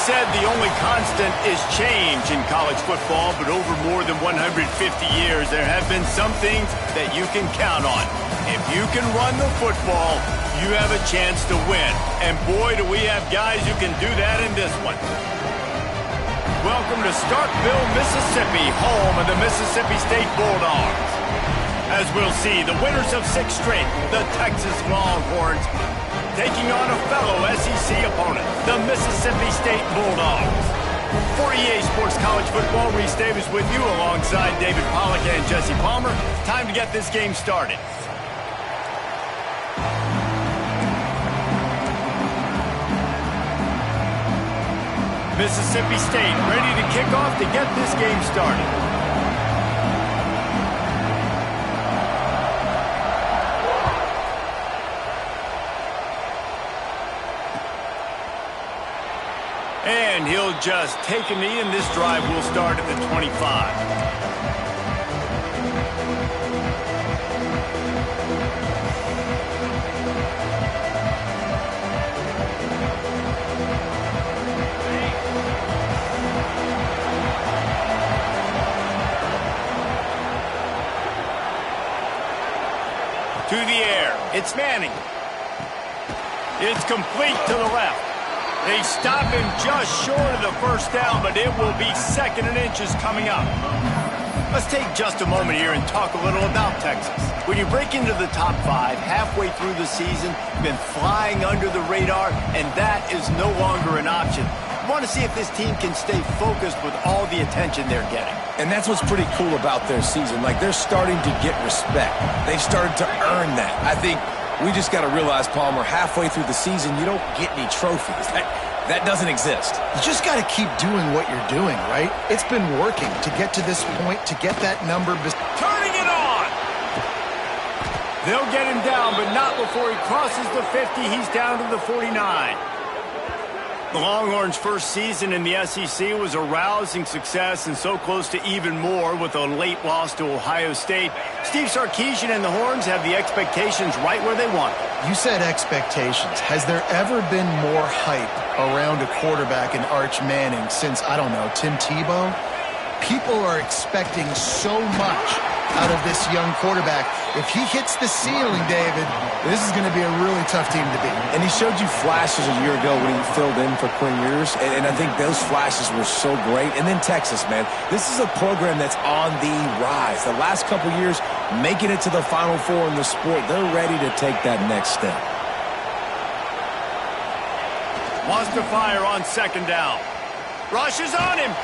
said the only constant is change in college football, but over more than 150 years, there have been some things that you can count on. If you can run the football, you have a chance to win. And boy, do we have guys who can do that in this one. Welcome to Starkville, Mississippi, home of the Mississippi State Bulldogs. As we'll see, the winners of 6 straight, the Texas Longhorns, taking on a fellow SEC opponent, the Mississippi State Bulldogs. For EA Sports College Football, Reese Davis with you alongside David Pollack and Jesse Palmer. Time to get this game started. Mississippi State ready to kick off to get this game started. And he'll just take a knee, and this drive will start at the 25. To the air, it's Manning. It's complete to the left. They stop him just short of the first down, but it will be 2nd and inches coming up. Let's take just a moment here and talk a little about Texas. When you break into the top 5 halfway through the season, you've been flying under the radar, and that is no longer an option. You want to see if this team can stay focused with all the attention they're getting. And that's what's pretty cool about their season. Like, they're starting to get respect. They've started to earn that. I think we just got to realize, Palmer, halfway through the season, you don't get any trophies. That doesn't exist. You just got to keep doing what you're doing, right? It's been working to get to this point, to get that number. Turning it on! They'll get him down, but not before he crosses the 50. He's down to the 49. The Longhorns' first season in the SEC was a rousing success and so close to even more with a late loss to Ohio State. Steve Sarkisian and the Horns have the expectations right where they want them. You said expectations. Has there ever been more hype around a quarterback in Arch Manning since, I don't know, Tim Tebow? People are expecting so much out of this young quarterback. If he hits the ceiling, David, this is going to be a really tough team to beat. And he showed you flashes a year ago when he filled in for Quinn Ewers, and I think those flashes were so great. And then Texas, man, this is a program that's on the rise. The last couple years, making it to the Final Four in the sport, they're ready to take that next step. Wants to fire on 2nd down. Rushes on him.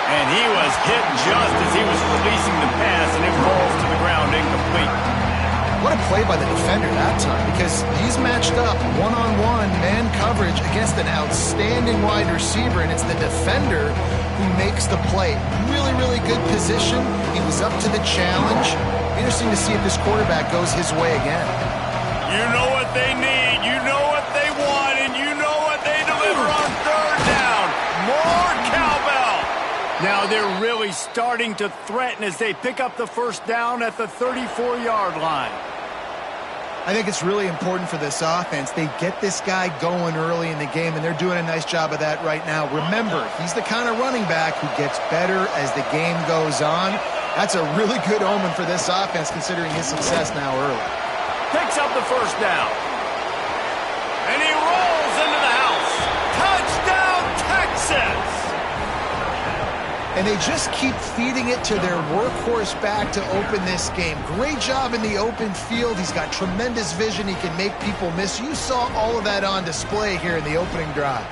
And he was hit just as he was releasing the pass, and it falls to the ground incomplete. What a play by the defender that time, because he's matched up one-on-one man coverage against an outstanding wide receiver, and it's the defender who makes the play. Really, really good position. He was up to the challenge. Interesting to see if this quarterback goes his way again. You know what they need, you know what they want, and you know what they deliver on 3rd down. More cowbell. Now they're really starting to threaten as they pick up the first down at the 34-yard line. I think it's really important for this offense. They get this guy going early in the game, and they're doing a nice job of that right now. Remember, he's the kind of running back who gets better as the game goes on. That's a really good omen for this offense, considering his success now early. Picks up the first down. And he rolls into the house. Touchdown, Texas! And they just keep feeding it to their workhorse back to open this game. Great job in the open field. He's got tremendous vision. He can make people miss. You saw all of that on display here in the opening drive.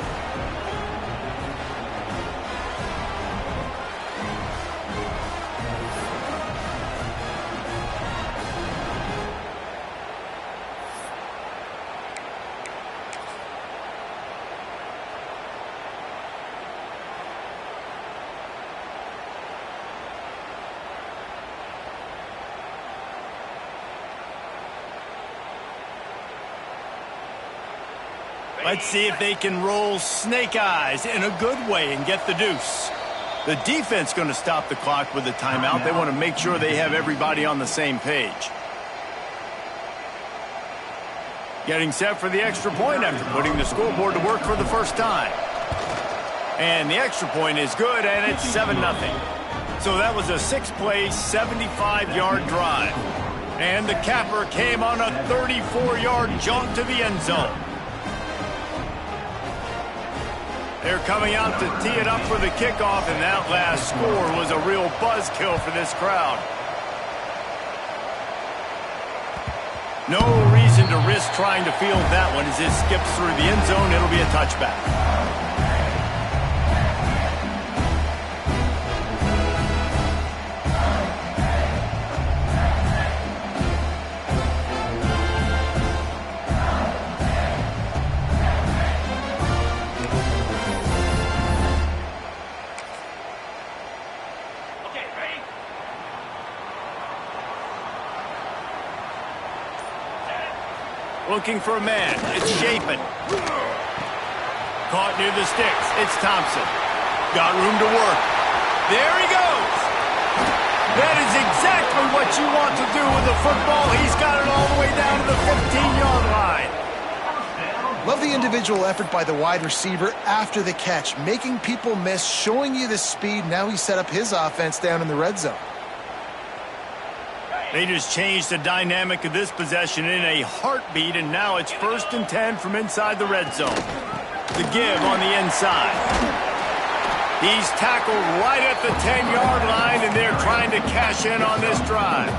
Let's see if they can roll snake eyes in a good way and get the deuce. The defense going to stop the clock with a timeout. They want to make sure they have everybody on the same page. Getting set for the extra point after putting the scoreboard to work for the first time. And the extra point is good, and it's 7-0. So that was a 6-play, 75-yard drive. And the capper came on a 34-yard jaunt to the end zone. They're coming out to tee it up for the kickoff, and that last score was a real buzzkill for this crowd. No reason to risk trying to field that one as it skips through the end zone. It'll be a touchback. Looking for a man. It's Shapin. Caught near the sticks. It's Thompson. Got room to work. There he goes. That is exactly what you want to do with the football. He's got it all the way down to the 15-yard line. Love the individual effort by the wide receiver after the catch, making people miss, showing you the speed. Now he set up his offense down in the red zone. They just changed the dynamic of this possession in a heartbeat, and now it's 1st and 10 from inside the red zone. The give on the inside. He's tackled right at the 10-yard line, and they're trying to cash in on this drive.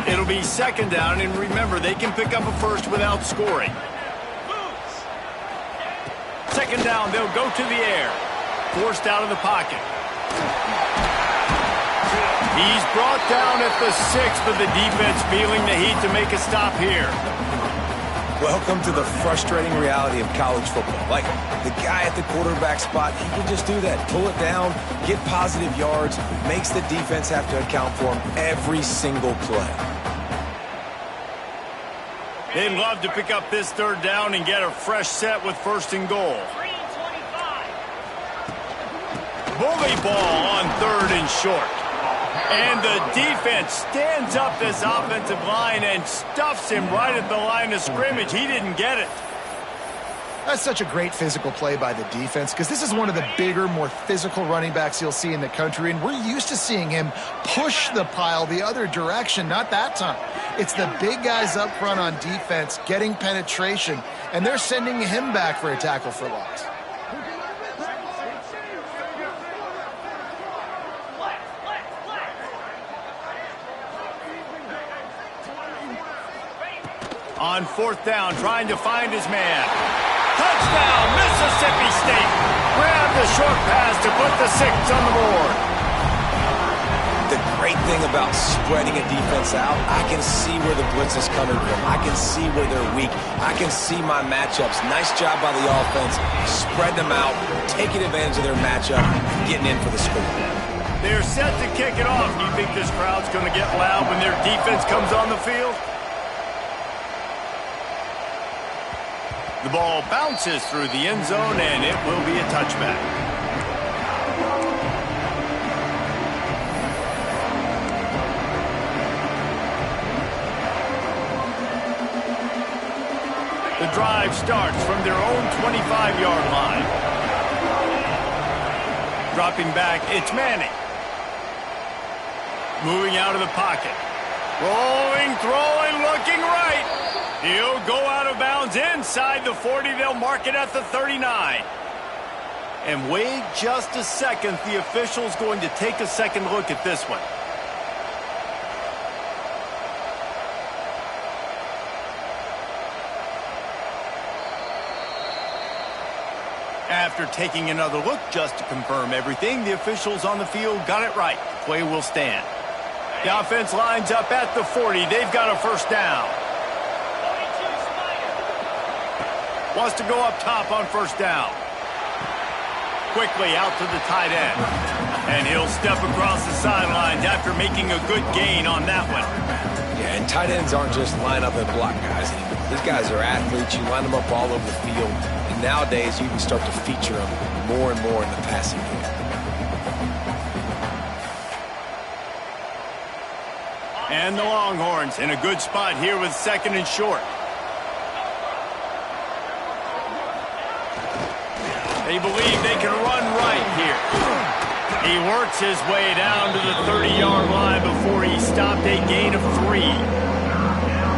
It'll be 2nd down, and remember, they can pick up a first without scoring. 2nd down, they'll go to the air. Forced out of the pocket. He's brought down at the 6, but the defense feeling the heat to make a stop here. Welcome to the frustrating reality of college football. Like, the guy at the quarterback spot, he can just do that. Pull it down, get positive yards, makes the defense have to account for him every single play. They'd love to pick up this 3rd down and get a fresh set with 1st and goal. Bully ball on 3rd and short. And the defense stands up this offensive line and stuffs him right at the line of scrimmage. He didn't get it. That's such a great physical play by the defense because this is one of the bigger, more physical running backs you'll see in the country, and we're used to seeing him push the pile the other direction. Not that time. It's the big guys up front on defense getting penetration, and they're sending him back for a tackle for loss. On 4th down, trying to find his man. Touchdown, Mississippi State. Grab the short pass to put the 6 on the board. The great thing about spreading a defense out, I can see where the blitz is coming from. I can see where they're weak. I can see my matchups. Nice job by the offense. Spread them out, taking advantage of their matchup, getting in for the score. They're set to kick it off. Do you think this crowd's going to get loud when their defense comes on the field? The ball bounces through the end zone, and it will be a touchback. The drive starts from their own 25-yard line. Dropping back, it's Manning. Moving out of the pocket. Rolling, throwing, looking right. He'll go out of bounds inside the 40. They'll mark it at the 39. And wait just a second. The official's going to take a second look at this one. After taking another look just to confirm everything, the officials on the field got it right. The play will stand. The offense lines up at the 40. They've got a 1st down. Wants to go up top on 1st down. Quickly out to the tight end. And he'll step across the sidelines after making a good gain on that one. Yeah, and tight ends aren't just line up and block guys anymore. These guys are athletes. You line them up all over the field. And nowadays, you can start to feature them more and more in the passing game. And the Longhorns in a good spot here with 2nd and short. They believe they can run right here. He works his way down to the 30-yard line before he stopped a gain of 3.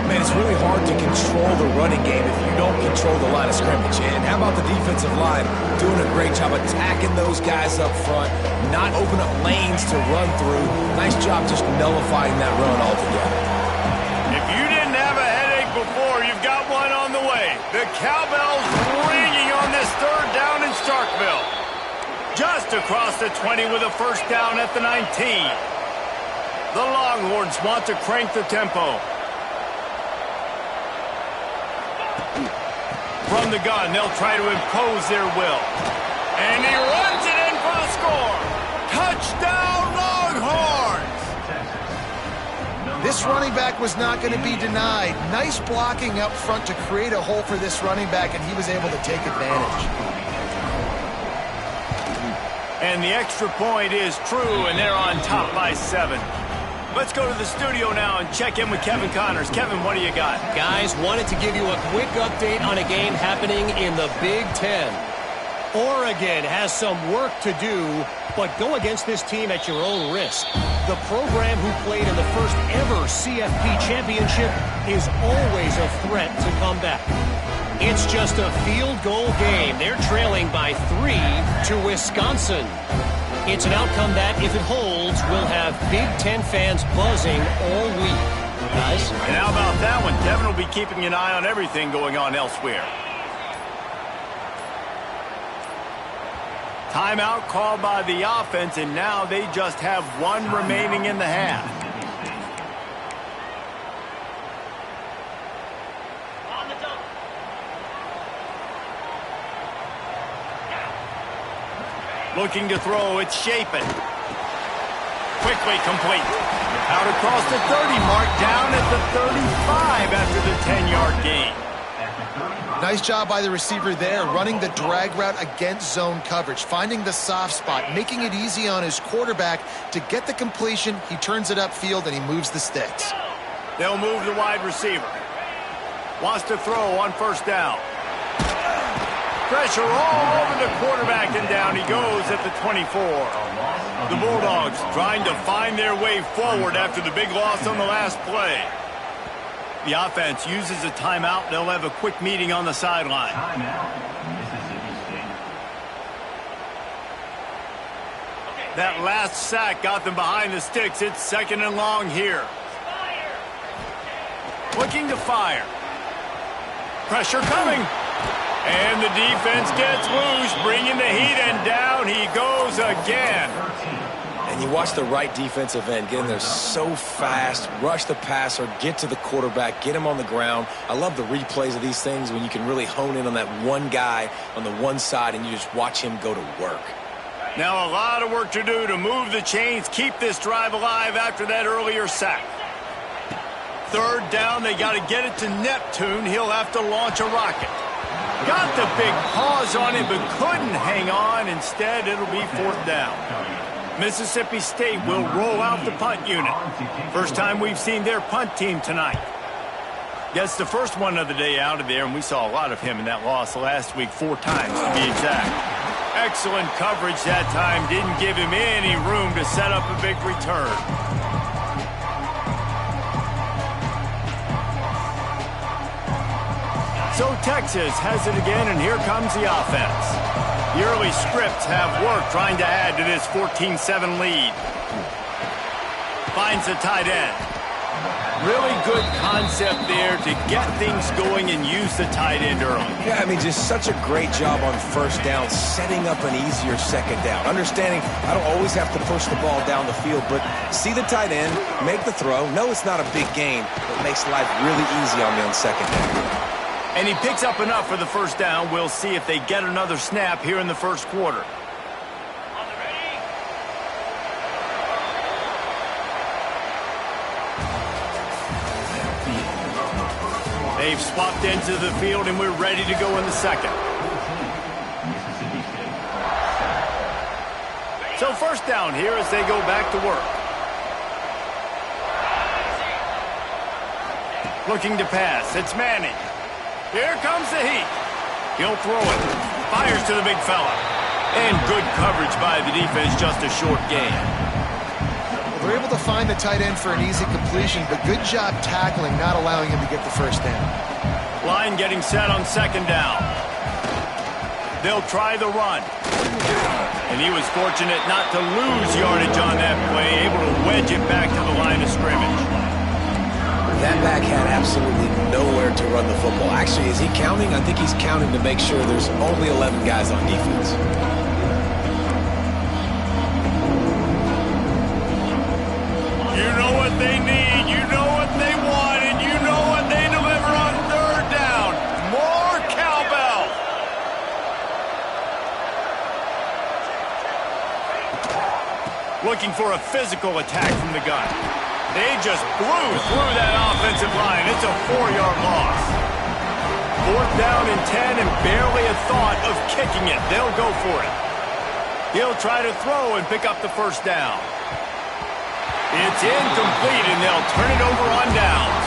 Man, it's really hard to control the running game if you don't control the line of scrimmage. And how about the defensive line doing a great job attacking those guys up front, not open up lanes to run through. Nice job just nullifying that run altogether. If you didn't have a headache before, you've got one on the way. The cowbell's ringing on this 3rd down in Starkville. Just across the 20 with a first down at the 19. The Longhorns want to crank the tempo. From the gun, they'll try to impose their will. And he runs it in for the score. Touchdown, Longhorns! This running back was not going to be denied. Nice blocking up front to create a hole for this running back, and he was able to take advantage. And the extra point is true, and they're on top by 7. Let's go to the studio now and check in with Kevin Connors. Kevin, what do you got? Guys, wanted to give you a quick update on a game happening in the Big Ten. Oregon has some work to do, but go against this team at your own risk. The program who played in the first ever CFP championship is always a threat to come back. It's just a field goal game. They're trailing by 3 to Wisconsin. It's an outcome that, if it holds, will have Big Ten fans buzzing all week. Guys? And how about that one? Kevin will be keeping an eye on everything going on elsewhere. Timeout called by the offense, and now they just have 1 remaining in the half. Looking to throw, it's Shapen. Quickly complete. Out across the 30 mark, down at the 35 after the 10-yard gain. Nice job by the receiver there, running the drag route against zone coverage, finding the soft spot, making it easy on his quarterback to get the completion. He turns it upfield, and he moves the sticks. They'll move the wide receiver. Wants to throw on first down. Pressure all over the quarterback, and down he goes at the 24. The Bulldogs trying to find their way forward after the big loss on the last play. The offense uses a timeout. They'll have a quick meeting on the sideline. That last sack got them behind the sticks. It's 2nd and long here. Looking to fire. Pressure coming. And the defense gets loose, bringing the heat, and down he goes again. And you watch the right defensive end get in there so fast, rush the passer, get to the quarterback, get him on the ground. I love the replays of these things when you can really hone in on that one guy on the one side and you just watch him go to work. Now a lot of work to do to move the chains, keep this drive alive after that earlier sack. 3rd down, they got to get it to Neptune. He'll have to launch a rocket. Got the big pause on it, but couldn't hang on. Instead, it'll be 4th down. Mississippi State will roll out the punt unit. First time we've seen their punt team tonight. Gets the first one of the day out of there, and we saw a lot of him in that loss last week, 4 times to be exact. Excellent coverage that time. Didn't give him any room to set up a big return. So Texas has it again, and here comes the offense. The early scripts have worked trying to add to this 14-7 lead. Finds the tight end. Really good concept there to get things going and use the tight end early. Yeah, I mean, just such a great job on first down, setting up an easier second down. Understanding I don't always have to push the ball down the field, but see the tight end, make the throw. No, it's not a big gain, but it makes life really easy on me on second down. And he picks up enough for the first down. We'll see if they get another snap here in the first quarter. They've swapped into the field, and we're ready to go in the second. So first down here as they go back to work. Looking to pass. It's Manning. Here comes the heat. He'll throw it. Fires to the big fella. And good coverage by the defense, just a short gain. Well, they're able to find the tight end for an easy completion, but good job tackling, not allowing him to get the first down. Line getting set on second down. They'll try the run. And he was fortunate not to lose yardage on that play, able to wedge it back to the line of scrimmage. That back had absolutely nowhere to run the football. Actually, is he counting? I think he's counting to make sure there's only 11 guys on defense. You know what they need, you know what they want, and you know what they deliver on third down. More cowbell. Looking for a physical attack from the gun. They just blew through that offensive line. It's a 4-yard loss. Fourth down and 10 and barely a thought of kicking it. They'll go for it. He'll try to throw and pick up the first down. It's incomplete, and they'll turn it over on downs.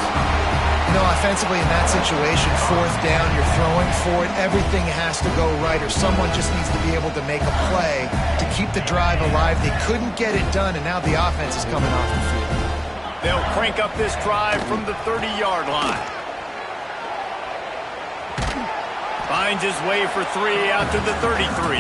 You know, offensively in that situation, fourth down, you're throwing for it. Everything has to go right, or someone just needs to be able to make a play to keep the drive alive. They couldn't get it done, and now the offense is coming off the field. They'll crank up this drive from the 30-yard line. Finds his way for 3 out to the 33.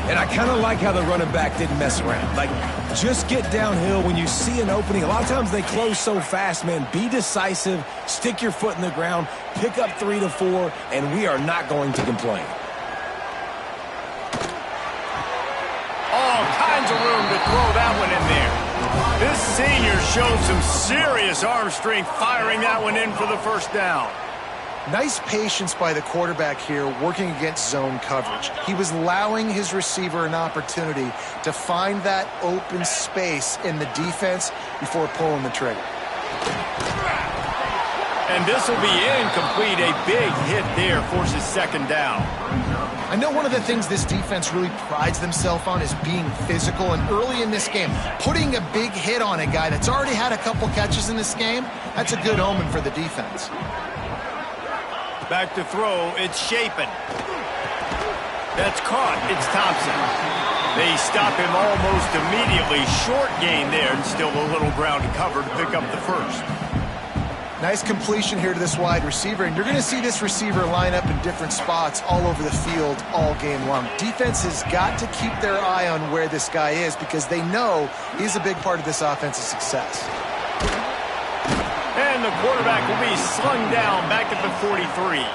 And I kind of like how the running back didn't mess around. Like, just get downhill when you see an opening. A lot of times they close so fast, man. Be decisive, stick your foot in the ground, pick up 3 to 4, and we are not going to complain. All kinds of room to throw that one in there. This senior showed some serious arm strength firing that one in for the first down. Nice patience by the quarterback here working against zone coverage. He was allowing his receiver an opportunity to find that open space in the defense before pulling the trigger. And this will be incomplete. A big hit there forces second down. I know one of the things this defense really prides themselves on is being physical, and early in this game, putting a big hit on a guy that's already had a couple catches in this game, that's a good omen for the defense. Back to throw, it's Shapen. That's caught, it's Thompson. They stop him almost immediately. Short gain there, and still a little ground to cover to pick up the first. Nice completion here to this wide receiver, and you're going to see this receiver line up in different spots all over the field all game long. Defense has got to keep their eye on where this guy is because they know he's a big part of this offense's success. And the quarterback will be slung down back at the 43.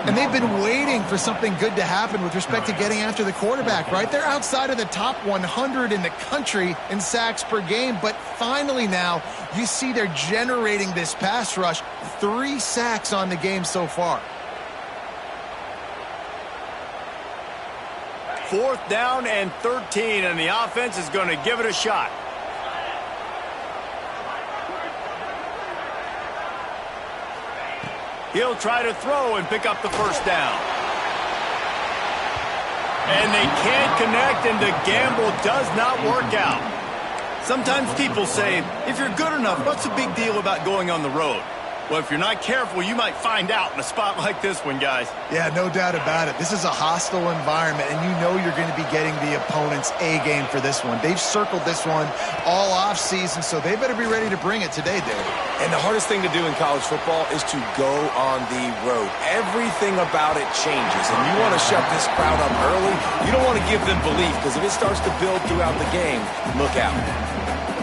And they've been waiting for something good to happen with respect to getting after the quarterback, right? They're outside of the top 100 in the country in sacks per game, but finally now you see they're generating this pass rush. 3 sacks on the game so far. Fourth down and 13, and the offense is going to give it a shot. He'll try to throw and pick up the first down. And they can't connect, and the gamble does not work out. Sometimes people say, if you're good enough, what's the big deal about going on the road? Well, if you're not careful, you might find out in a spot like this one, guys. Yeah, no doubt about it. This is a hostile environment, and you know you're going to be getting the opponent's A game for this one. They've circled this one all offseason, so they better be ready to bring it today, Dave. And the hardest thing to do in college football is to go on the road. Everything about it changes, and you want to shut this crowd up early. You don't want to give them belief, because if it starts to build throughout the game, look out.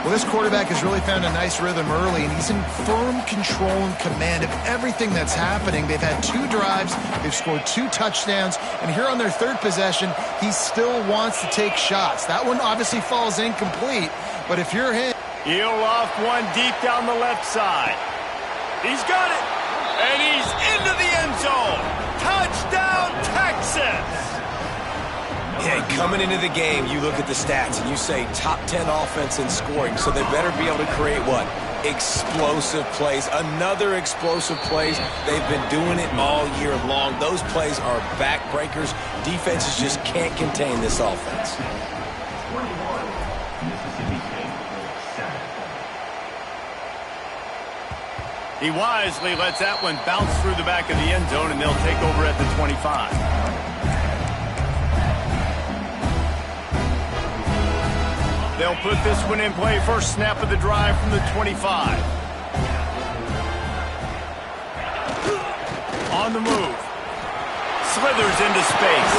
Well, this quarterback has really found a nice rhythm early, and he's in firm control and command of everything that's happening. They've had 2 drives, they've scored 2 touchdowns, and here on their 3rd possession, he still wants to take shots. That one obviously falls incomplete, but if you're him... He'll loft one deep down the left side. He's got it, and he's into the end zone. Touchdown, Texas! Yeah, coming into the game, you look at the stats and you say top 10 offense in scoring, so they better be able to create what? Explosive plays. Another explosive plays. They've been doing it all year long. Those plays are backbreakers. Defenses just can't contain this offense. He wisely lets that one bounce through the back of the end zone, and they'll take over at the 25. They'll put this one in play. First snap of the drive from the 25. On the move. Slithers into space.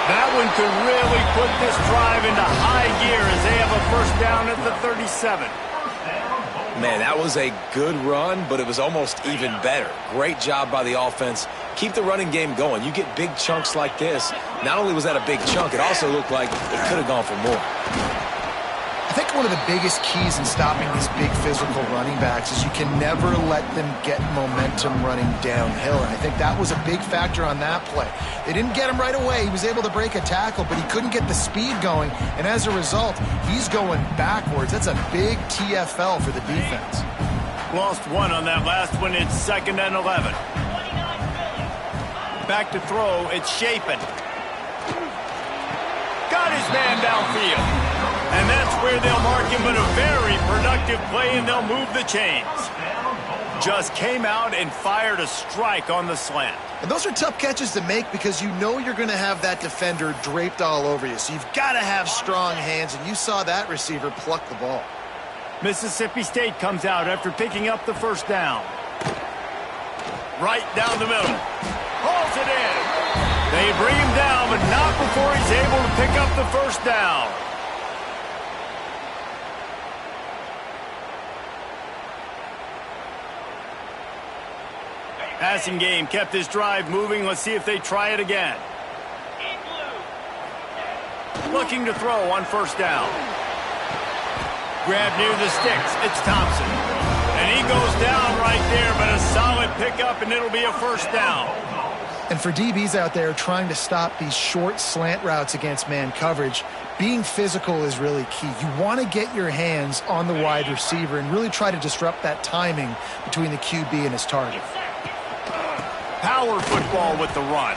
That one could really put this drive into high gear as they have a first down at the 37. Man, that was a good run, but it was almost even better. Great job by the offense. Keep the running game going. You get big chunks like this. Not only was that a big chunk, it also looked like it could have gone for more. I think one of the biggest keys in stopping these big physical running backs is you can never let them get momentum running downhill. And I think that was a big factor on that play. They didn't get him right away. He was able to break a tackle, but he couldn't get the speed going. And as a result, he's going backwards. That's a big TFL for the defense. Lost one on that last one. It's 2nd and 11. Back to throw. It's Shapen. Got his man downfield. And that's where they'll mark him, but a very productive play, and they'll move the chains. Just came out and fired a strike on the slant. And those are tough catches to make because you know you're going to have that defender draped all over you. So you've got to have strong hands, and you saw that receiver pluck the ball. Mississippi State comes out after picking up the first down. Right down the middle. Hauls it in. They bring him down, but not before he's able to pick up the first down. Passing game kept this drive moving. Let's see if they try it again. Looking to throw on first down. Grab near the sticks. It's Thompson. And he goes down right there, but a solid pickup, and it'll be a first down. And for DBs out there trying to stop these short slant routes against man coverage, being physical is really key. You want to get your hands on the wide receiver and really try to disrupt that timing between the QB and his target. Power football with the run.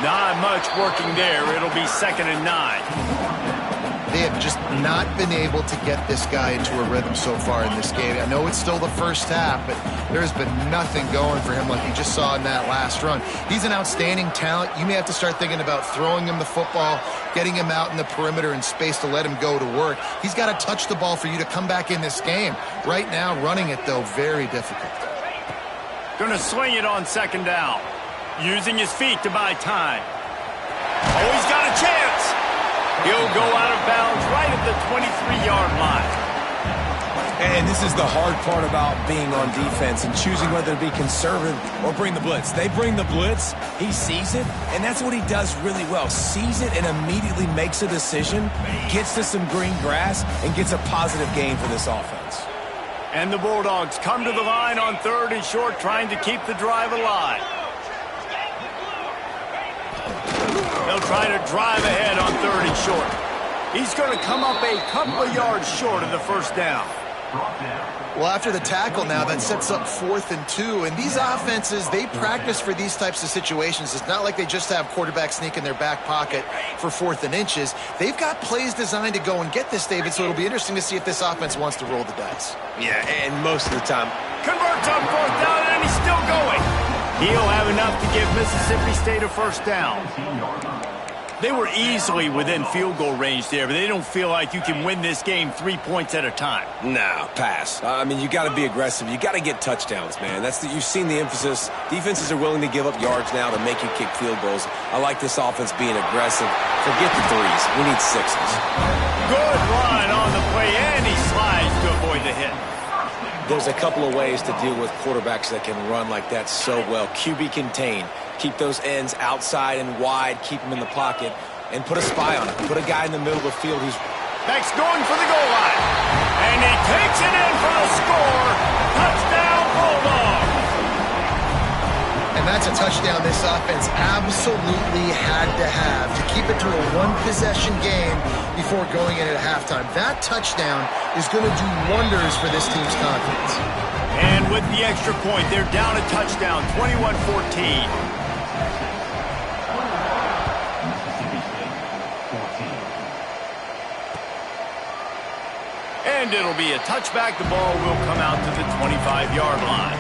Not much working there. It'll be 2nd and 9. They have just not been able to get this guy into a rhythm so far in this game. I know it's still the first half, but there's been nothing going for him like you just saw in that last run. He's an outstanding talent. You may have to start thinking about throwing him the football, getting him out in the perimeter in space to let him go to work. He's got to touch the ball for you to come back in this game. Right now, running it, though, very difficult. Going to swing it on 2nd down. Using his feet to buy time. Oh, he's got a chance. He'll go out of bounds right at the 23-yard line. And this is the hard part about being on defense and choosing whether to be conservative or bring the blitz. They bring the blitz, he sees it, and that's what he does really well. Sees it and immediately makes a decision, gets to some green grass, and gets a positive gain for this offense. And the Bulldogs come to the line on 3rd and short, trying to keep the drive alive. They'll try to drive ahead on 3rd and short. He's going to come up a couple of yards short of the first down. Well, after the tackle now, that sets up 4th and 2. And these offenses, they practice for these types of situations. It's not like they just have quarterback sneak in their back pocket for 4th and inches. They've got plays designed to go and get this, David, so it'll be interesting to see if this offense wants to roll the dice. Yeah, and most of the time. Converts on 4th down, and he's still going. He'll have enough to give Mississippi State a first down. They were easily within field goal range there, but they don't feel like you can win this game 3 points at a time. No, pass. I mean, you got to be aggressive. You got to get touchdowns, man. You've seen the emphasis. Defenses are willing to give up yards now to make you kick field goals. I like this offense being aggressive. Forget the threes. We need 6s. Good run on the play, and he slides to avoid the hit. There's a couple of ways to deal with quarterbacks that can run like that so well. QB contain. Keep those ends outside and wide. Keep them in the pocket. And put a spy on it. Put a guy in the middle of the field who's... Beck's going for the goal line. And he takes it in for the score. Touchdown, Bulldogs. And that's a touchdown this offense absolutely had to have to keep it to a one-possession game before going in at halftime. That touchdown is going to do wonders for this team's confidence. And with the extra point, they're down a touchdown, 21-14. And it'll be a touchback. The ball will come out to the 25-yard line.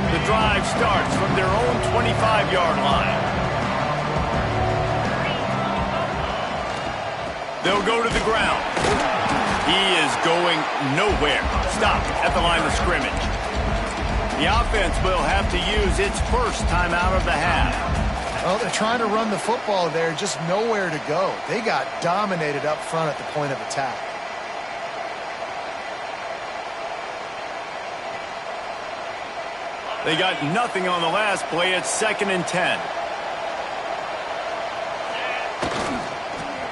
The drive starts from their own 25-yard line. They'll go to the ground. He is going nowhere. Stop at the line of scrimmage. The offense will have to use its first timeout of the half. Well, they're trying to run the football there, just nowhere to go. They got dominated up front at the point of attack. They got nothing on the last play. It's 2nd and 10.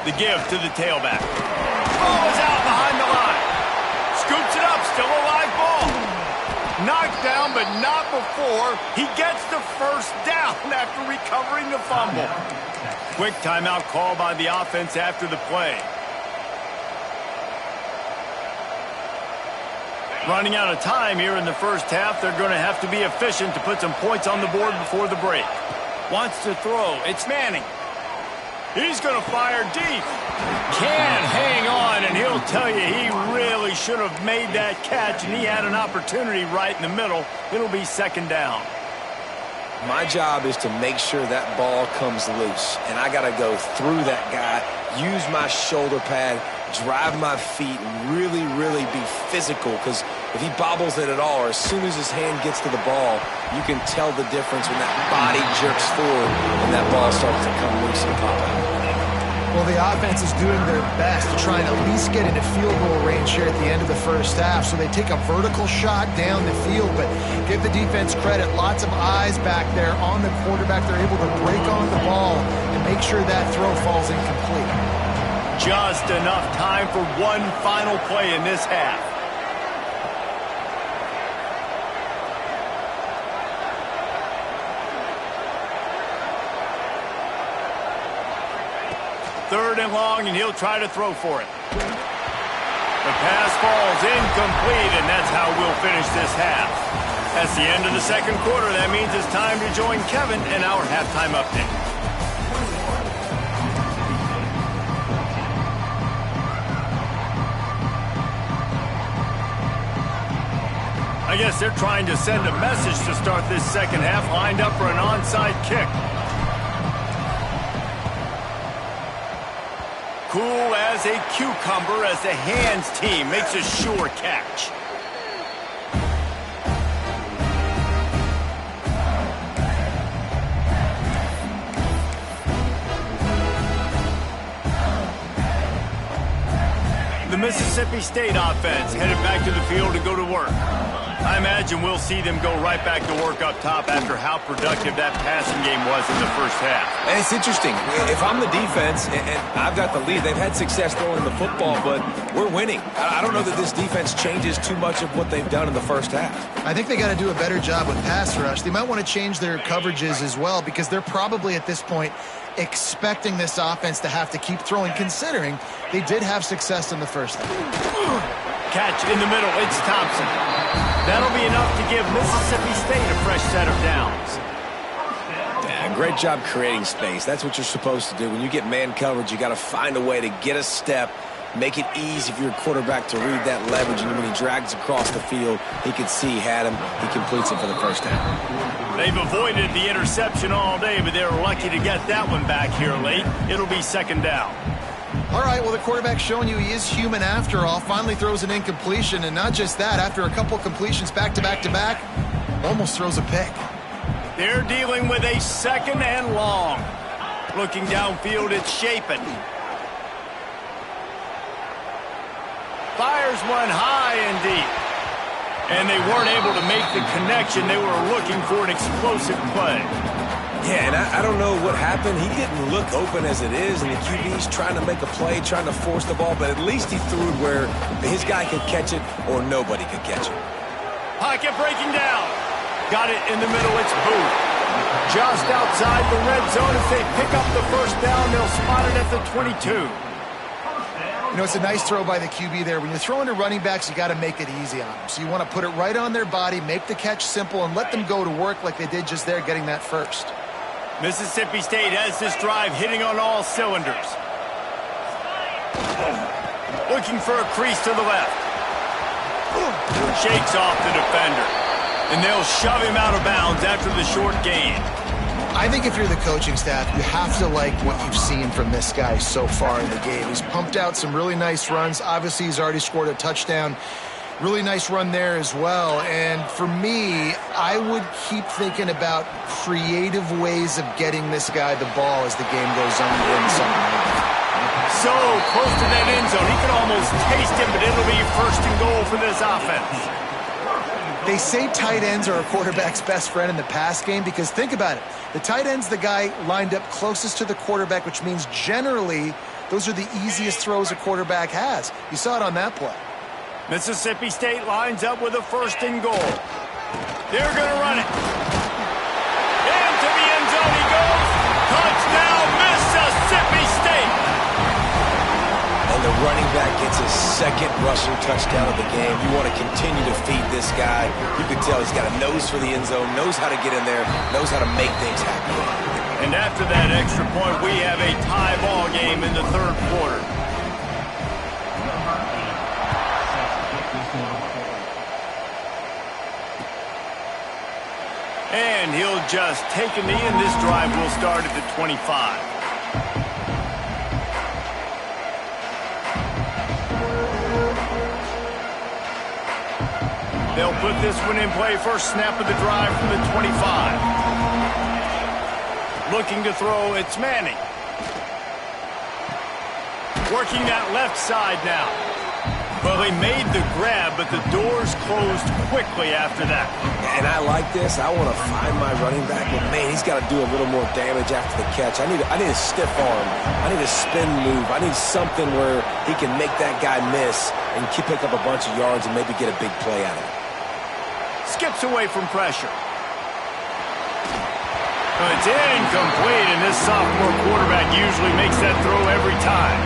The give to the tailback. Ball is out behind the line. Scoops it up. Still a live ball. Knocked down, but not before he gets the first down after recovering the fumble. Quick timeout call by the offense after the play. Running out of time here in the first half. They're going to have to be efficient to put some points on the board before the break. Wants to throw. It's Manning. He's going to fire deep. Can't hang on, and he'll tell you he really should have made that catch, and he had an opportunity right in the middle. It'll be 2nd down. My job is to make sure that ball comes loose, and I got to go through that guy, use my shoulder pad, drive my feet, really, really be physical, because if he bobbles it at all, or as soon as his hand gets to the ball, you can tell the difference when that body jerks forward and that ball starts to come loose and pop out. Well, the offense is doing their best to try and at least get into field goal range here at the end of the first half. So they take a vertical shot down the field, but give the defense credit. Lots of eyes back there on the quarterback. They're able to break on the ball and make sure that throw falls incomplete. Just enough time for one final play in this half. Third and long, and he'll try to throw for it. The pass falls incomplete, and that's how we'll finish this half. That's the end of the second quarter. That means it's time to join Kevin in our halftime update. I guess they're trying to send a message to start this second half, lined up for an onside kick. Cool as a cucumber as the hands team makes a sure catch. The Mississippi State offense headed back to the field to go to work. I imagine we'll see them go right back to work up top after how productive that passing game was in the first half. And it's interesting. If I'm the defense and I've got the lead, they've had success throwing the football, but we're winning. I don't know that this defense changes too much of what they've done in the first half. I think they got to do a better job with pass rush. They might want to change their coverages as well, because they're probably at this point expecting this offense to have to keep throwing, considering they did have success in the first half. Catch in the middle. It's Thompson. That'll be enough to give Mississippi State a fresh set of downs. Yeah, great job creating space. That's what you're supposed to do. When you get man coverage, you got to find a way to get a step, make it easy for your quarterback to read that leverage, and when he drags across the field, he can see he had him. He completes it for the first down. They've avoided the interception all day, but they're lucky to get that one back here late. It'll be 2nd down. All right, well, the quarterback's showing you he is human after all. Finally throws an incompletion, and not just that, after a couple completions back-to-back-to-back, almost throws a pick. They're dealing with a 2nd and long. Looking downfield, it's Shapen. Fires one high and deep. And they weren't able to make the connection. They were looking for an explosive play. Yeah, and I don't know what happened. He didn't look open as it is, and the QB's trying to make a play, trying to force the ball, but at least he threw it where his guy could catch it or nobody could catch it. Pocket breaking down. Got it in the middle. It's Booth. Just outside the red zone. If they pick up the first down, they'll spot it at the 22. You know, it's a nice throw by the QB there. When you're throwing to running backs, you got to make it easy on them. So you want to put it right on their body, make the catch simple, and let them go to work like they did just there, getting that first. Mississippi State has this drive hitting on all cylinders. Looking for a crease to the left. Shakes off the defender. And they'll shove him out of bounds after the short gain. I think if you're the coaching staff, you have to like what you've seen from this guy so far in the game. He's pumped out some really nice runs. Obviously, he's already scored a touchdown. Really nice run there as well. And for me, I would keep thinking about creative ways of getting this guy the ball as the game goes on to win something like that. So close to that end zone. He can almost taste it, but it'll be first and goal for this offense. They say tight ends are a quarterback's best friend in the pass game because think about it. The tight end's the guy lined up closest to the quarterback, which means generally those are the easiest throws a quarterback has. You saw it on that play. Mississippi State lines up with a first and goal. They're going to run it. Into the end zone he goes. Touchdown, Mississippi State. And the running back gets his second rushing touchdown of the game. You want to continue to feed this guy. You can tell he's got a nose for the end zone, knows how to get in there, knows how to make things happen. And after that extra point, we have a tie ball game in the third quarter. And he'll just take a knee, and this drive will start at the 25. They'll put this one in play. First snap of the drive from the 25. Looking to throw, it's Manning. Working that left side now. Well, they made the grab, but the doors closed quickly after that. And I like this. I want to find my running back, but man, he's got to do a little more damage after the catch. I need a stiff arm. I need a spin move. I need something where he can make that guy miss and pick up a bunch of yards and maybe get a big play out of it. Skips away from pressure. It's incomplete, and this sophomore quarterback usually makes that throw every time.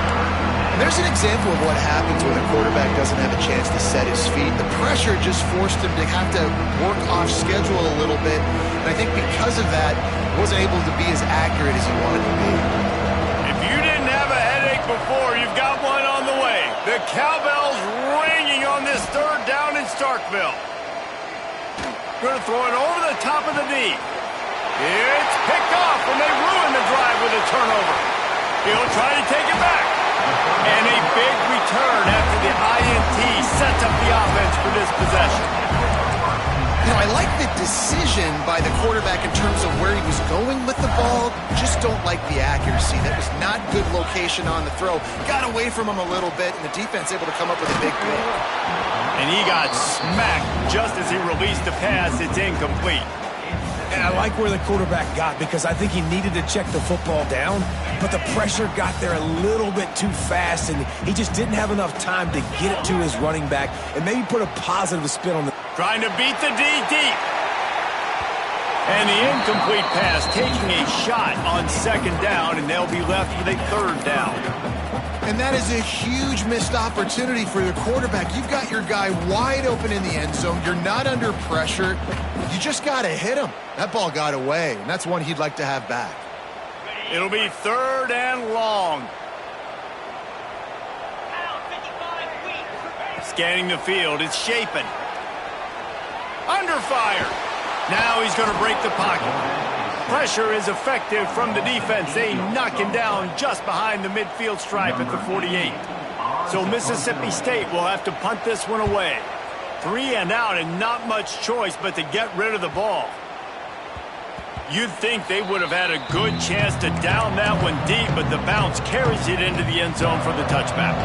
There's an example of what happens when a quarterback doesn't have a chance to set his feet. The pressure just forced him to have to work off schedule a little bit. And I think because of that, he wasn't able to be as accurate as he wanted to be. If you didn't have a headache before, you've got one on the way. The cowbell's ringing on this third down in Starkville. Going to throw it over the top of the knee. It's picked off, and they ruin the drive with a turnover. He'll try to take it back. And a big return after the INT sets up the offense for this possession. You know, I like the decision by the quarterback in terms of where he was going with the ball. Just don't like the accuracy. That was not good location on the throw. Got away from him a little bit, and the defense able to come up with a big play. And he got smacked just as he released the pass. It's incomplete. And I like where the quarterback got because I think he needed to check the football down, but the pressure got there a little bit too fast, and he just didn't have enough time to get it to his running back and maybe put a positive spin on the... Trying to beat the D deep. And the incomplete pass taking a shot on second down, and they'll be left with a third down. And that is a huge missed opportunity for the quarterback. You've got your guy wide open in the end zone. You're not under pressure. You just got to hit him. That ball got away, and that's one he'd like to have back. It'll be third and long. Scanning the field, it's Shapen. Under fire. Now he's going to break the pocket. Pressure is effective from the defense. They knock him down just behind the midfield stripe at the 48. So Mississippi State will have to punt this one away. 3 and out and not much choice but to get rid of the ball. You'd think they would have had a good chance to down that one deep, but the bounce carries it into the end zone for the touchback.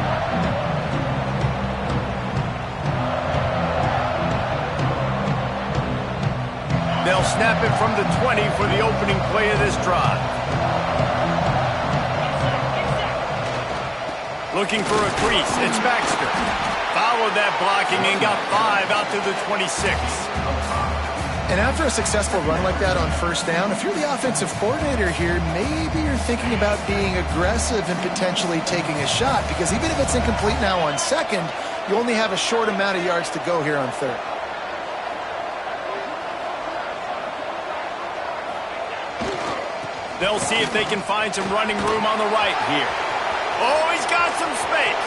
They'll snap it from the 20 for the opening play of this drive. Looking for a crease, it's Baxter. Followed that blocking and got 5 out to the 26. And after a successful run like that on first down, if you're the offensive coordinator here, maybe you're thinking about being aggressive and potentially taking a shot, because even if it's incomplete now on second, you only have a short amount of yards to go here on third. They'll see if they can find some running room on the right here. Oh, he's got some space.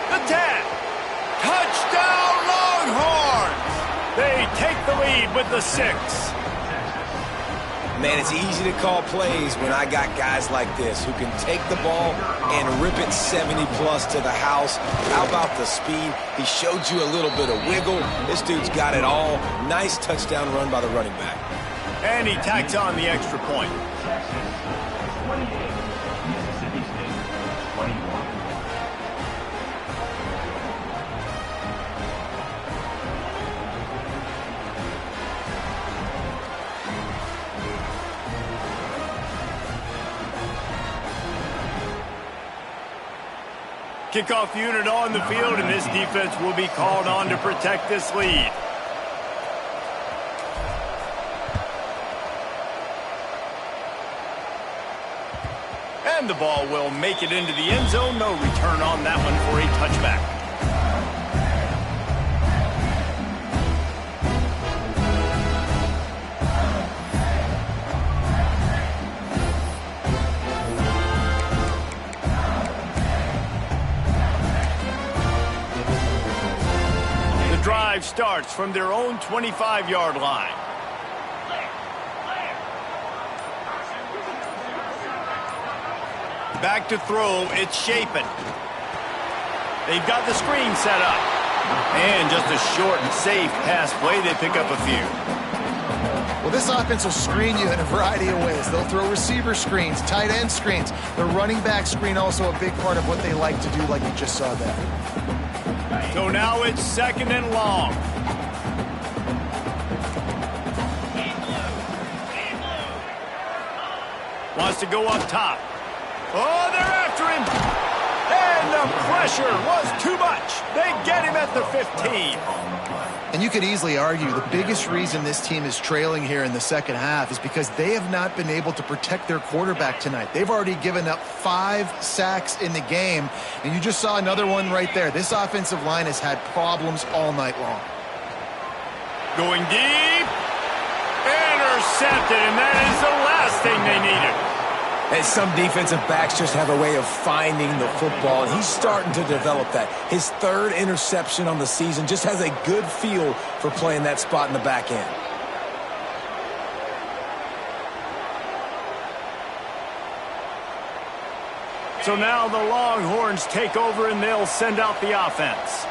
The tag. Touchdown, take the lead with the 6. Man, it's easy to call plays when I got guys like this who can take the ball and rip it 70-plus to the house. How about the speed? He showed you a little bit of wiggle. This dude's got it all. Nice touchdown run by the running back. And he tacks on the extra point. Kickoff unit on the field, and this defense will be called on to protect this lead. And the ball will make it into the end zone. No return on that one for a touchback. Drive starts from their own 25-yard line. Back to throw, it's Shapen. They've got the screen set up. And just a short and safe pass play, they pick up a few. Well, this offense will screen you in a variety of ways. They'll throw receiver screens, tight end screens. The running back screen also a big part of what they like to do, like you just saw there. So now it's 2nd and long. Wants to go up top. Oh, they're after him. And the pressure was too much. They get him at the 15. And you could easily argue the biggest reason this team is trailing here in the second half is because they have not been able to protect their quarterback tonight. They've already given up 5 sacks in the game, and you just saw another one right there. This offensive line has had problems all night long. Going deep. Intercepted, and that is the last thing they needed. And some defensive backs just have a way of finding the football, and he's starting to develop that. His 3rd interception on the season, just has a good feel for playing that spot in the back end. So now the Longhorns take over, and they'll send out the offense.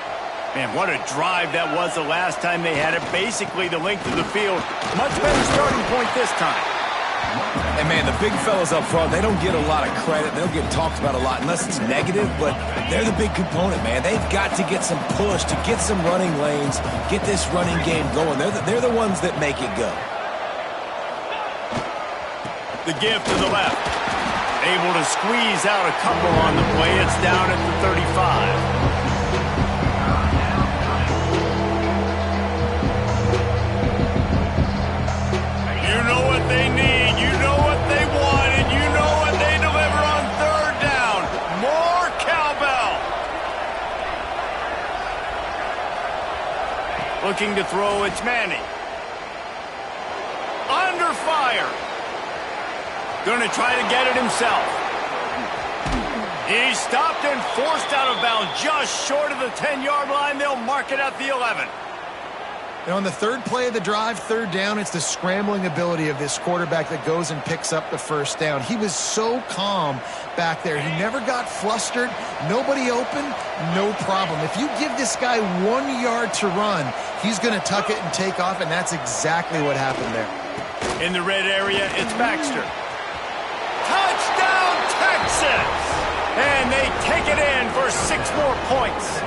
Man, what a drive that was the last time they had it. Basically the length of the field. Much better starting point this time. And, man, the big fellas up front, they don't get a lot of credit. They'll get talked about a lot unless it's negative, but they're the big component, man. They've got to get some push, to get some running lanes, get this running game going. They're the ones that make it go. The give to the left. Able to squeeze out a couple on the play. It's down at the 35. You know what they need, you know what they want, and you know what they deliver on 3rd down. More cowbell. Looking to throw, it's Manning. Under fire. Going to try to get it himself. He's stopped and forced out of bounds just short of the 10-yard line. They'll mark it at the 11. And on the 3rd play of the drive, 3rd down, it's the scrambling ability of this quarterback that goes and picks up the 1st down. He was so calm back there. He never got flustered. Nobody open, no problem. If you give this guy 1 yard to run, he's going to tuck it and take off, and that's exactly what happened there. In the red area, it's Baxter. Touchdown, Texas! And they take it in for 6 more points.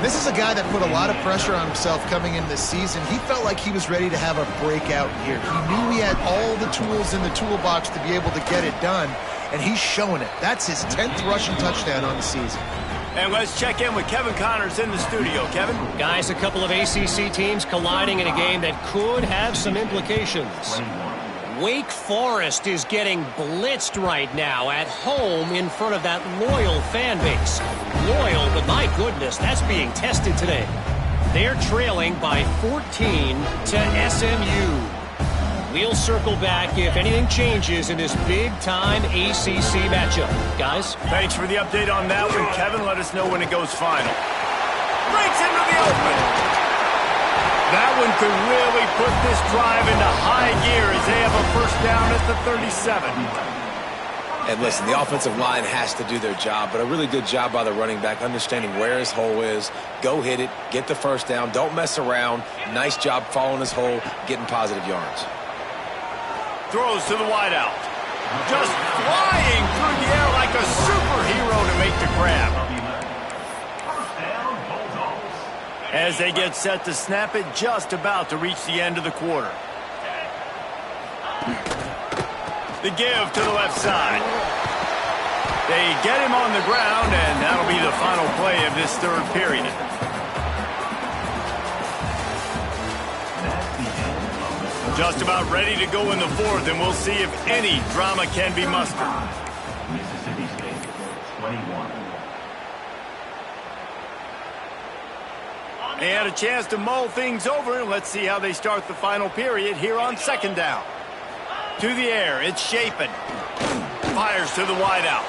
This is a guy that put a lot of pressure on himself coming into this season. He felt like he was ready to have a breakout year. He knew he had all the tools in the toolbox to be able to get it done, and he's showing it. That's his 10th rushing touchdown on the season. And let's check in with Kevin Connors in the studio. Kevin? Guys, a couple of ACC teams colliding in a game that could have some implications. Wake Forest is getting blitzed right now at home in front of that loyal fan base. Loyal, but my goodness, that's being tested today. They're trailing by 14 to SMU. We'll circle back if anything changes in this big-time ACC matchup. Guys? Thanks for the update on that one, Kevin. Let us know when it goes final. Breaks into the open. one could really put this drive into high gear as they have a first down at the 37. And listen, the offensive line has to do their job, but a really good job by the running back, understanding where his hole is. Go hit it, get the first down, don't mess around. Nice job following his hole, getting positive yards. Throws to the wideout. Just flying through the air like a superhero to make the grab. As they get set to snap it, just about to reach the end of the quarter. The give to the left side. They get him on the ground, and that'll be the final play of this third period. Just about ready to go in the fourth, and we'll see if any drama can be mustered. Mississippi State, 21. They had a chance to mull things over. Let's see how they start the final period here on second down. To the air, it's Shapen. Fires to the wideout.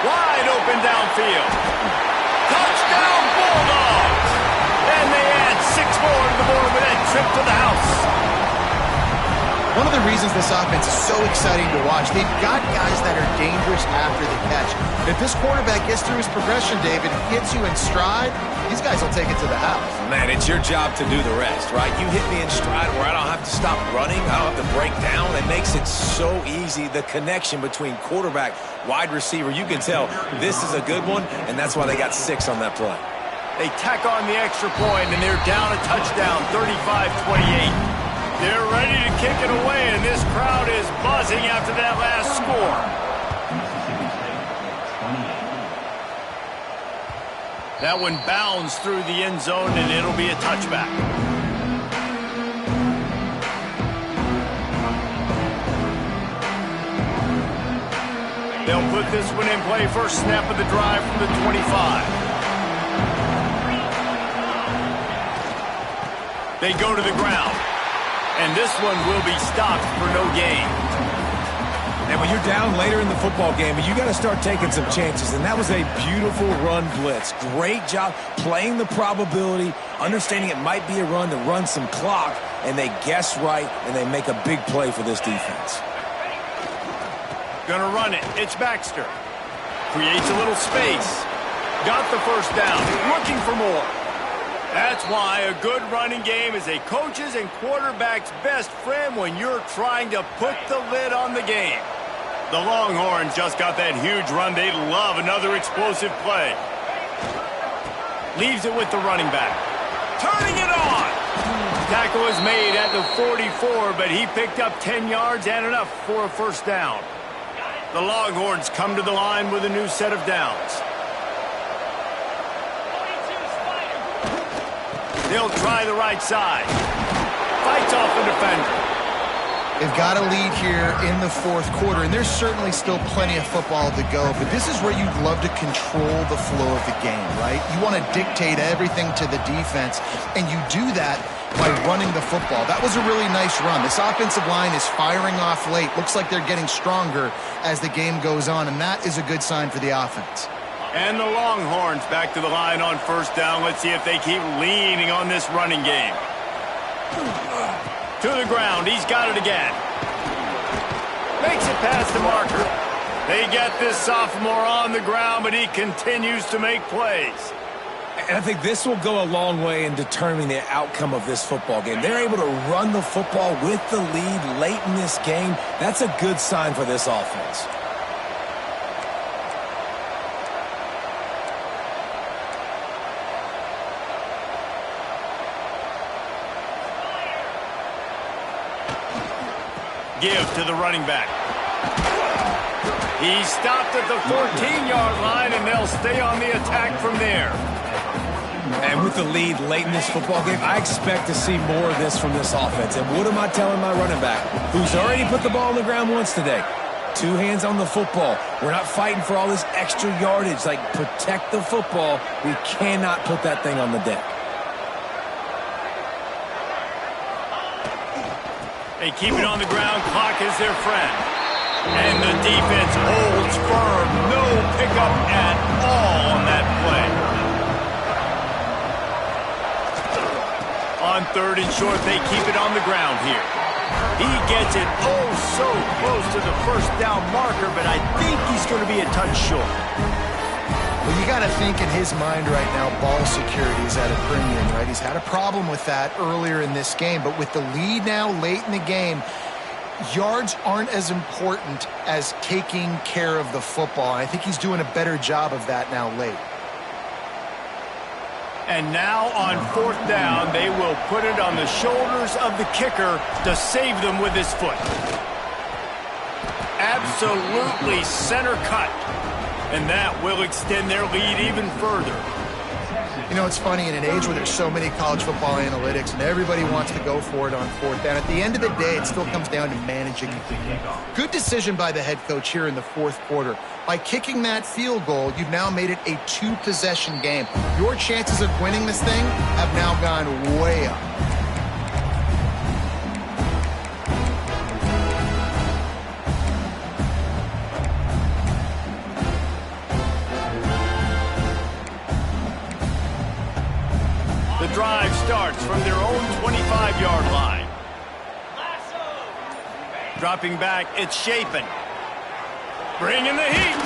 Wide open downfield. Touchdown Bulldogs! And they add 6 more to the board with that trip to the house. One of the reasons this offense is so exciting to watch, they've got guys that are dangerous after the catch. If this quarterback gets through his progression, David, hits you in stride, these guys will take it to the house. Man, it's your job to do the rest, right? You hit me in stride where I don't have to stop running. I don't have to break down. It makes it so easy. The connection between quarterback, wide receiver, you can tell this is a good one, and that's why they got 6 on that play. They tack on the extra point, and they're down a touchdown, 35-28. They're ready to kick it away, and this crowd is buzzing after that last score. That one bounds through the end zone, and it'll be a touchback. They'll put this one in play first snap of the drive from the 25. They go to the ground. And this one will be stopped for no gain. And when you're down later in the football game, you got to start taking some chances. And that was a beautiful run blitz. Great job playing the probability, understanding it might be a run to run some clock, and they guess right, and they make a big play for this defense. Gonna run it. It's Baxter. Creates a little space. Got the first down. Looking for more. That's why a good running game is a coach's and quarterback's best friend when you're trying to put the lid on the game. The Longhorns just got that huge run. They love another explosive play. Leaves it with the running back. Turning it on! Tackle was made at the 44, but he picked up 10 yards and enough for a first down. The Longhorns come to the line with a new set of downs. They'll try the right side. Fights off the defender. They've got a lead here in the fourth quarter, and there's certainly still plenty of football to go, but this is where you'd love to control the flow of the game, right? You want to dictate everything to the defense, and you do that by running the football. That was a really nice run. This offensive line is firing off late. Looks like they're getting stronger as the game goes on, and that is a good sign for the offense. And the Longhorns back to the line on first down. Let's see if they keep leaning on this running game. To the ground. He's got it again. Makes it past the marker. They get this sophomore on the ground, but he continues to make plays. And I think this will go a long way in determining the outcome of this football game. They're able to run the football with the lead late in this game. That's a good sign for this offense. Give to the running back. He stopped at the 14-yard line, and they'll stay on the attack from there. And with the lead late in this football game, I expect to see more of this from this offense. And what am I telling my running back, who's already put the ball on the ground once today? 2 hands on the football. We're not fighting for all this extra yardage. Like, protect the football. We cannot put that thing on the deck. They keep it on the ground. Clock is their friend. And the defense holds firm. No pickup at all on that play. On On 3rd and short, they keep it on the ground here. He gets it oh so close to the first down marker, but I think he's going to be a touch short. Well, you got to think in his mind right now, ball security is at a premium, right? He's had a problem with that earlier in this game, but with the lead now late in the game, yards aren't as important as taking care of the football. I think he's doing a better job of that now late. And now on 4th down, they will put it on the shoulders of the kicker to save them with his foot. Absolutely center cut. And that will extend their lead even further. You know, it's funny, in an age where there's so many college football analytics and everybody wants to go for it on 4th down, at the end of the day, it still comes down to managing the game. Good decision by the head coach here in the 4th quarter. By kicking that field goal, you've now made it a 2-possession game. Your chances of winning this thing have now gone way up. The drive starts from their own 25-yard line. Dropping back, it's Shapen. Bringing the heat.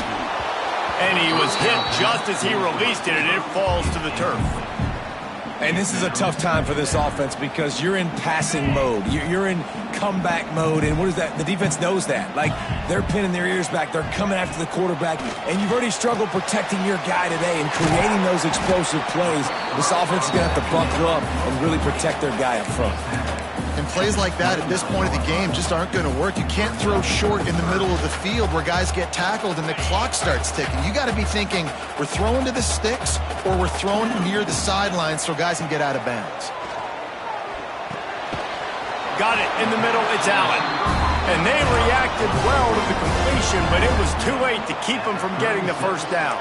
And he was hit just as he released it, and it falls to the turf. And this is a tough time for this offense because you're in passing mode. You're in comeback mode, and what is that? The defense knows that. Like, they're pinning their ears back. They're coming after the quarterback, and you've already struggled protecting your guy today and creating those explosive plays. This offense is going to have to buckle up and really protect their guy up front. And plays like that at this point of the game just aren't going to work. You can't throw short in the middle of the field where guys get tackled and the clock starts ticking. You got to be thinking, we're throwing to the sticks or we're throwing near the sidelines so guys can get out of bounds. Got it in the middle, it's Allen. And they reacted well to the completion, but it was too late to keep them from getting the first down.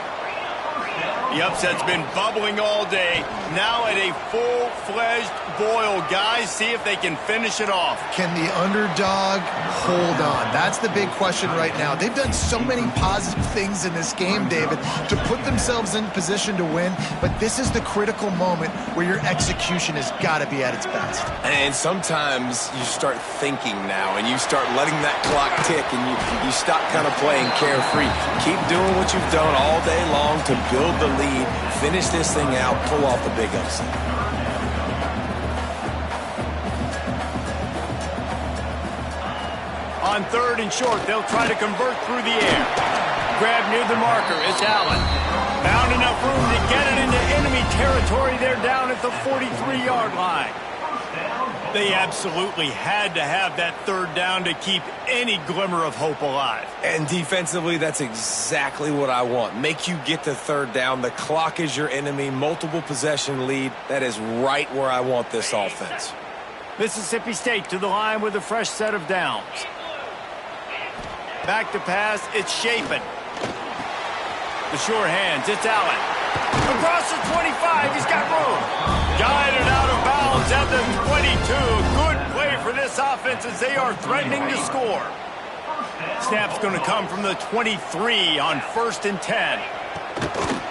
The upset's been bubbling all day. Now at a full-fledged boil. Guys, see if they can finish it off. Can the underdog hold on? That's the big question right now. They've done so many positive things in this game, David, to put themselves in position to win, but this is the critical moment where your execution has got to be at its best. And sometimes you start thinking now, and you start letting that clock tick, and you stop kind of playing carefree. Keep doing what you've done all day long to build the lead, finish this thing out, pull off the big upset. On 3rd and short, they'll try to convert through the air. Grab near the marker, it's Allen. Found enough room to get it into enemy territory. They're down at the 43-yard line. They absolutely had to have that 3rd down to keep any glimmer of hope alive. And defensively, that's exactly what I want. Make you get to 3rd down. The clock is your enemy. Multiple possession lead. That is right where I want this offense. Mississippi State to the line with a fresh set of downs. Back to pass, it's Shapen. The sure hands, it's Allen. Across the 25, he's got room. Guided out of bounds at the 22. Good play for this offense as they are threatening to score. Snap's going to come from the 23 on 1st and 10.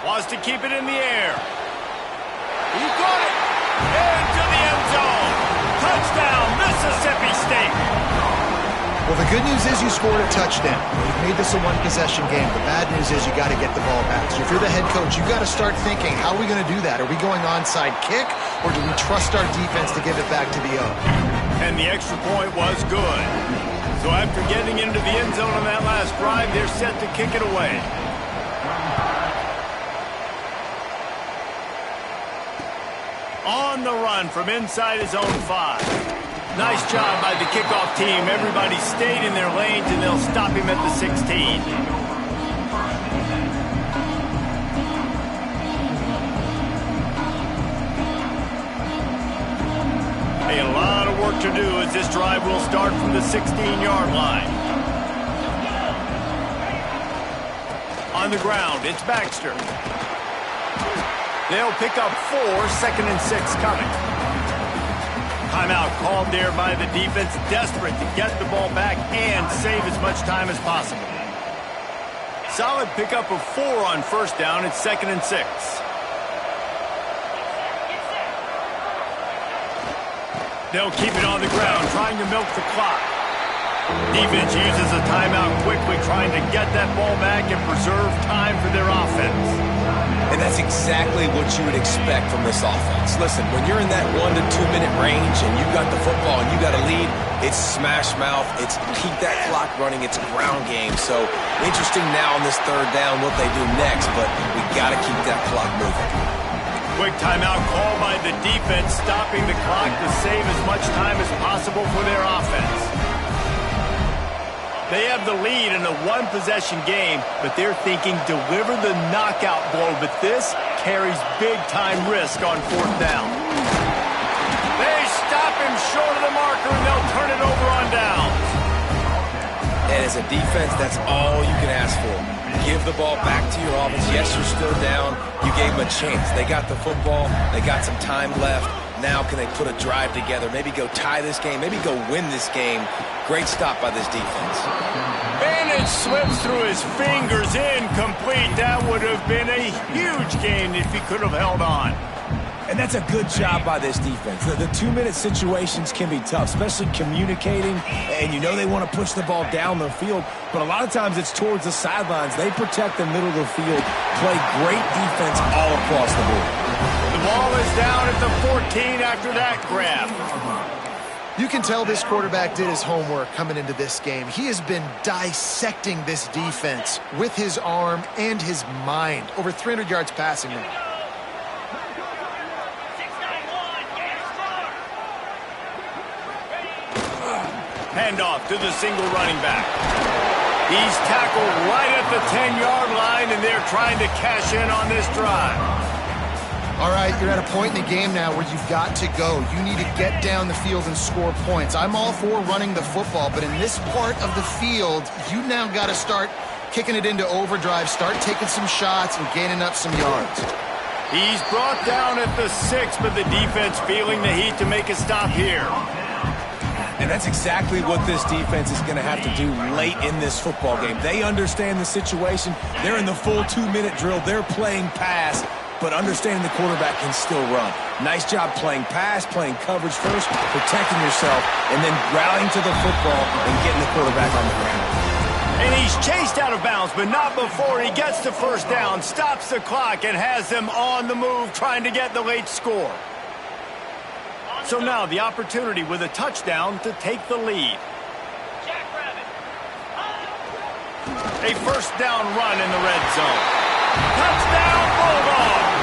Wants to keep it in the air. He got it. Into the end zone. Touchdown, Mississippi State. Well, the good news is you scored a touchdown. You've made this a one-possession game. The bad news is you got to get the ball back. So if you're the head coach, you got to start thinking, how are we going to do that? Are we going onside kick, or do we trust our defense to give it back to the O? And the extra point was good. So after getting into the end zone on that last drive, they're set to kick it away. On the run from inside his own 5. Nice job by the kickoff team. Everybody stayed in their lanes, and they'll stop him at the 16. A lot of work to do as this drive will start from the 16-yard line. On the ground, it's Baxter. They'll pick up 4, 2nd and 6 coming. Timeout called there by the defense, desperate to get the ball back and save as much time as possible. Solid pickup of 4 on 1st down. It's 2nd and 6. They'll keep it on the ground, trying to milk the clock. Defense uses a timeout quickly, trying to get that ball back and preserve time for their offense. And that's exactly what you would expect from this offense. Listen, when you're in that 1 to 2 minute range and you've got the football and you got a lead, it's smash mouth, it's keep that clock running, it's ground game. So interesting now on this third down what they do next, but we got to keep that clock moving. Quick timeout call by the defense, stopping the clock to save as much time as possible for their offense. They have the lead in a one-possession game, but they're thinking deliver the knockout blow, but this carries big-time risk on fourth down. They stop him short of the marker, and they'll turn it over on downs. And as a defense, that's all you can ask for. Give the ball back to your offense. Yes, you're still down. You gave them a chance. They got the football. They got some time left. Now can they put a drive together, maybe go tie this game, maybe go win this game. Great stop by this defense. And it slips through his fingers, incomplete. That would have been a huge gain if he could have held on. And that's a good job by this defense. The 2 minute situations can be tough, especially communicating, and you know they want to push the ball down the field, but a lot of times it's towards the sidelines. They protect the middle of the field, play great defense all across the board. The ball is down at the 14 after that grab. You can tell this quarterback did his homework coming into this game. He has been dissecting this defense with his arm and his mind. Over 300 yards passing him. Handoff to the single running back. He's tackled right at the 10-yard line, and they're trying to cash in on this drive. All right, you're at a point in the game now where you've got to go. You need to get down the field and score points. I'm all for running the football, but in this part of the field, you now got to start kicking it into overdrive, start taking some shots and gaining up some yards. He's brought down at the 6, but the defense feeling the heat to make a stop here. And that's exactly what this defense is going to have to do late in this football game. They understand the situation. They're in the full 2 minute drill. They're playing pass, but understanding the quarterback can still run. Nice job playing pass, playing coverage first, protecting yourself, and then rallying to the football and getting the quarterback on the ground. And he's chased out of bounds, but not before he gets the first down, stops the clock, and has them on the move trying to get the late score. So now the opportunity with a touchdown to take the lead. A first down run in the red zone. Touchdown Bulldogs!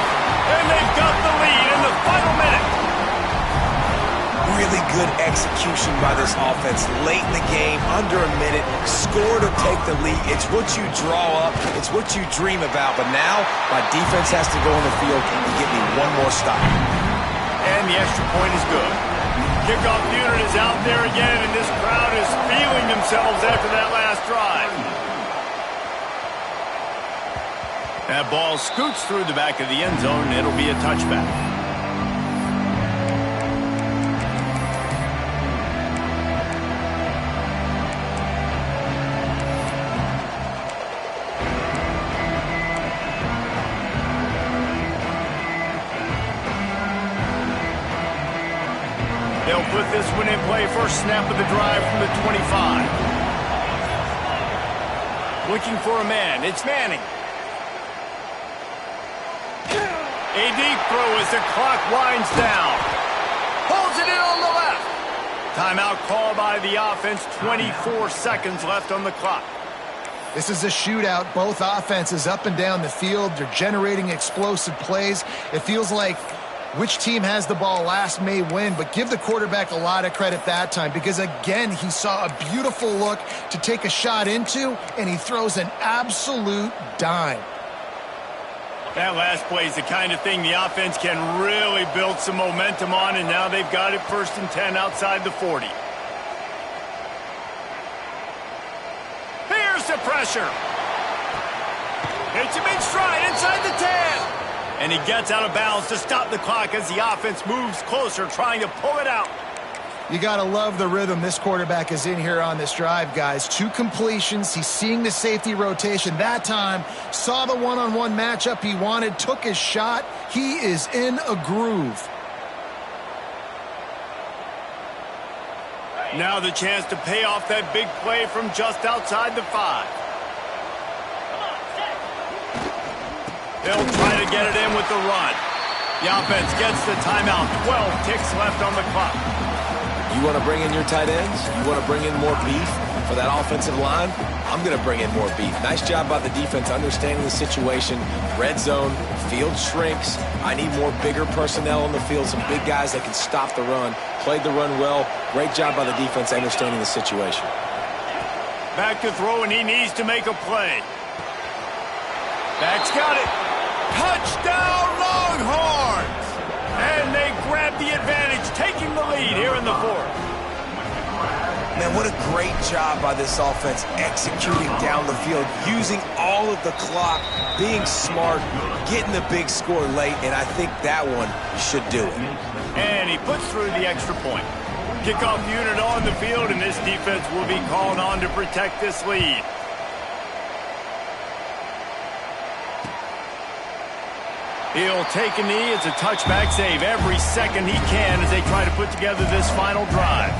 And they've got the lead in the final minute. Really good execution by this offense late in the game, under a minute, score to take the lead. It's what you draw up, it's what you dream about, but now my defense has to go on the field and give me one more stop. And the extra point is good. Kickoff unit is out there again, and this crowd is feeling themselves after that last drive. That ball scoots through the back of the end zone, and it'll be a touchback. They'll put this one in play, first snap of the drive from the 25. Looking for a man, it's Manning. A deep throw as the clock winds down. Pulls it in on the left. Timeout call by the offense, 24 seconds left on the clock. This is a shootout. Both offenses up and down the field. They're generating explosive plays. It feels like which team has the ball last may win, but give the quarterback a lot of credit that time because, again, he saw a beautiful look to take a shot into, and he throws an absolute dime. That last play is the kind of thing the offense can really build some momentum on, and now they've got it 1st and 10 outside the 40. Here's the pressure. Hits him in stride inside the 10. And he gets out of bounds to stop the clock as the offense moves closer, trying to pull it out. You got to love the rhythm this quarterback is in here on this drive, guys. 2 completions. He's seeing the safety rotation. That time, saw the one-on-one matchup he wanted, took his shot. He is in a groove. Now the chance to pay off that big play from just outside the 5. They'll try to get it in with the run. The offense gets the timeout. 12 ticks left on the clock. You want to bring in your tight ends? You want to bring in more beef for that offensive line? I'm going to bring in more beef. Nice job by the defense understanding the situation. Red zone, field shrinks. I need more bigger personnel on the field, some big guys that can stop the run. Played the run well. Great job by the defense understanding the situation. Back to throw, and he needs to make a play. Back's got it. Touchdown, Longhorns! And they grab the advantage, taking the lead here in the 4th. Man, what a great job by this offense executing down the field, using all of the clock, being smart, getting the big score late, and I think that one should do it. And he puts through the extra point. Kickoff unit on the field, and this defense will be called on to protect this lead. He'll take a knee. It's a touchback save every second he can as they try to put together this final drive.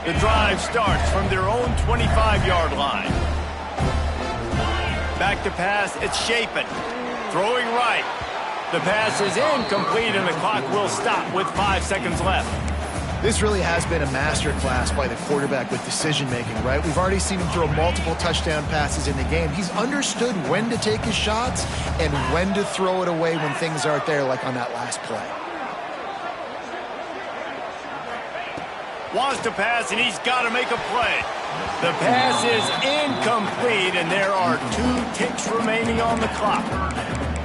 The drive starts from their own 25-yard line. Back to pass, it's Shapen. Throwing right. The pass is incomplete, and the clock will stop with 5 seconds left. This really has been a masterclass by the quarterback with decision-making, right? We've already seen him throw multiple touchdown passes in the game. He's understood when to take his shots and when to throw it away when things aren't there, like on that last play. Wants to pass, and he's got to make a play. The pass is incomplete, and there are 2 ticks remaining on the clock.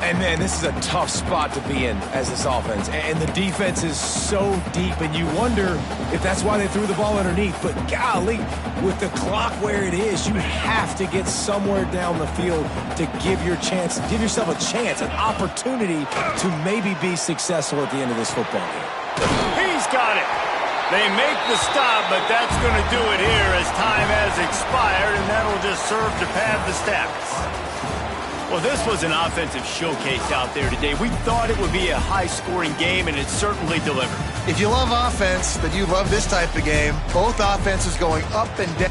And, man, this is a tough spot to be in as this offense. And the defense is so deep, and you wonder if that's why they threw the ball underneath. But, golly, with the clock where it is, you have to get somewhere down the field to give yourself a chance, an opportunity to maybe be successful at the end of this football game. He's got it. They make the stop, but that's going to do it here as time has expired, and that'll just serve to pad the stats. Well, this was an offensive showcase out there today. We thought it would be a high-scoring game, and it certainly delivered. If you love offense, then you love this type of game. Both offenses going up and down.